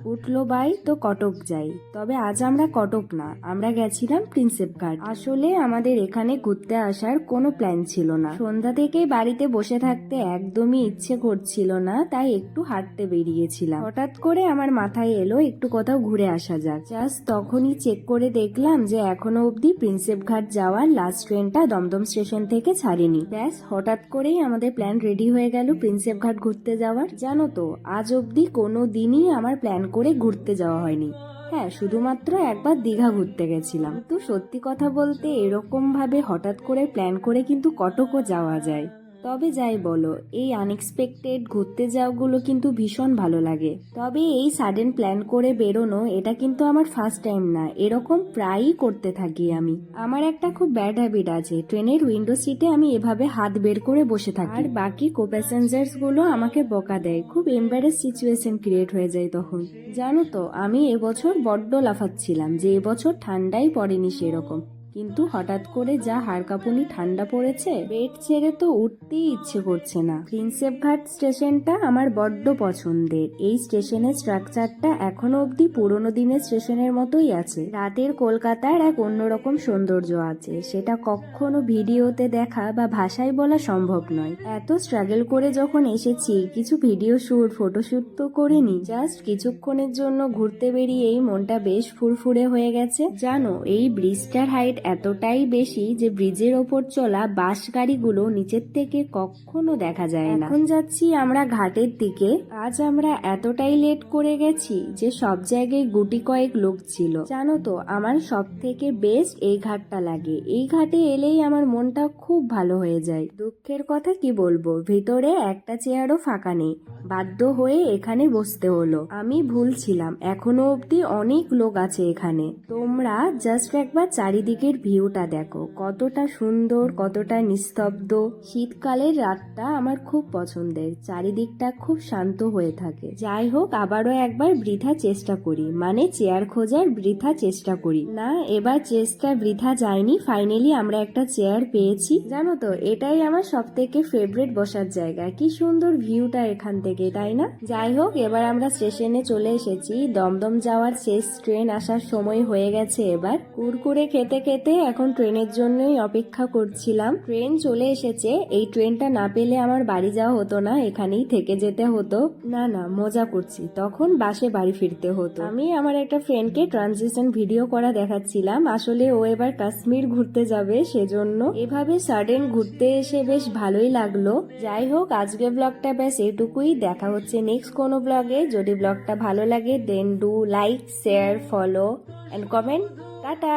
উঠলো বাই তো কটক যাই। তবে আজ আমরা কটক না, আমরা গেছিলাম প্রিন্সেপ ঘাট। আসলে আমাদের এখানে ঘুরতে আসার কোনো প্ল্যান ছিল না। সন্ধ্যা থেকে বাড়িতে বসে থাকতে একদমই ইচ্ছে করছিল না, তাই একটু হাঁটতে বেরিয়েছিলাম। হঠাৎ করে আমার মাথায় এলো একটু কোথাও ঘুরে আসা যাক। জাস্ট তখনই চেক করে দেখলাম যে এখনো অবধি প্রিন্সেপ ঘাট যাওয়ার লাস্ট ট্রেনটা দমদম স্টেশন থেকে ছাড়েনি। ব্যাস হঠাৎ করেই আমাদের প্ল্যান রেডি হয়ে গেল প্রিন্সেপ ঘাট ঘুরতে যাওয়ার। জানো তো, আজ অবধি কোনো দিনই আমার প্ল্যান করে ঘুরতে যাওয়া হয়নি। হ্যাঁ, শুধুমাত্র একবার দীঘা ঘুরতে গেছিলাম। তো সত্যি কথা বলতে এরকম ভাবে হঠাৎ করে প্ল্যান করে কিন্তু কটকও যাওয়া যায়। তবে যাই বলো, এই আনএক্সপেক্টেড ঘুরতে যাওয়াগুলো কিন্তু ভীষণ ভালো লাগে। তবে এই সাডেন প্ল্যান করে বেরোনো এটা কিন্তু আমার ফার্স্ট টাইম না, এরকম প্রায়ই করতে থাকি আমি। আমার একটা খুব ব্যাড হ্যাবিট আছে, ট্রেনের উইন্ডো সিটে আমি এভাবে হাত বের করে বসে থাকি, আর বাকি কো প্যাসেঞ্জার্স গুলো আমাকে বকা দেয়। খুব এম্বারেস সিচুয়েশন ক্রিয়েট হয়ে যায় তখন। জানো তো, আমি এবছর বড্ড লাফাচ্ছিলাম যে এবছর ঠান্ডাই পড়েনি সেরকম, কিন্তু হঠাৎ করে যা হাড়কাঁপুনি ঠান্ডা পড়েছে, বেড ছেড়ে তো উঠতেই ইচ্ছে করছে না। প্রিন্সেপ ঘাট স্টেশনটা আমার বড্ড পছন্দের। এই স্টেশনের স্ট্রাকচারটা এখনো অবধি পুরোনো দিনের স্টেশনের মতোই আছে। রাতের কলকাতার এক অন্যরকম সৌন্দর্য আছে, সেটা কখনো ভিডিওতে দেখা বা ভাষায় বলা সম্ভব নয়। এত স্ট্রাগল করে যখন এসেছি, কিছু ভিডিও শুট ফটোশুট তো করিনি, জাস্ট কিছুক্ষণের জন্য ঘুরতে বেরিয়েই মনটা বেশ ফুরফুরে হয়ে গেছে। জানো, এই ব্রিজটার হাইট এতটাই বেশি যে ব্রিজের ওপর চলা বাস গাড়িগুলো নিচের থেকে কখনো দেখা যায় না। এখন যাচ্ছি আমরা ঘাটের দিকে। আজ আমরা এতটাই লেট করে গেছি যে সব জায়গায় গুটি কয়েক লোক ছিল। জানো তো, আমার সব থেকে বেস্ট এই ঘাটটা লাগে। এই ঘাটে এলেই আমার মনটা খুব ভালো হয়ে যায়। দুঃখের কথা কি বলবো, ভিতরে একটা চেয়ারও ফাঁকা নেই, বাধ্য হয়ে এখানে বসতে হলো। আমি ভুল ছিলাম, এখনো অবধি অনেক লোক আছে এখানে। তোমরা জাস্ট একবার চারিদিকের ভিউটা দেখো, কতটা সুন্দর, কতটা নিস্তব্ধ। শীতকালের রাতটা আমার খুব পছন্দের, চারিদিকটা খুব শান্ত হয়ে থাকে। যাই হোক, আবারও একবার বৃথা চেষ্টা করি, মানে চেয়ার খোঁজার বৃথা চেষ্টা করি। না, এবার চেষ্টা বৃথা যায়নি, ফাইনালি আমরা একটা চেয়ার পেয়েছি। জানো তো, এটাই আমার সব থেকে ফেভারিট বসার জায়গা। কি সুন্দর ভিউটা এখান থেকে, তাই না? যাই হোক, এবার আমরা স্টেশনে চলে এসেছি। দমদম যাওয়ার শেষ ট্রেন আসার সময় হয়ে গেছে। এবার কুরকুরে খেতে খেতে এখন ট্রেনের জন্যই অপেক্ষা করছিলাম। ট্রেন চলে এসেছে। এই ট্রেনটা না পেলে আমার বাড়ি যাওয়া হতো না, এখানেই থেকে যেতে হতো। না না, মজা করছি, তখন বাসে বাড়ি ফিরতে হতো। আমি আমার একটা ফ্রেন্ডকে ট্রানজিশন ভিডিও করা দেখাচ্ছিলাম, আসলে ও এবার কাশ্মীর ঘুরতে যাবে, সেজন্য। এভাবে সাডেন ঘুরতে এসে বেশ ভালোই লাগলো। যাই হোক, আজকে ব্লগটা ব্যাস এটুকুই। দেখা হচ্ছে নেক্সট কোনো ব্লগে। যদি ব্লগটা ভালো লাগে then do like, share, follow and comment. Tata.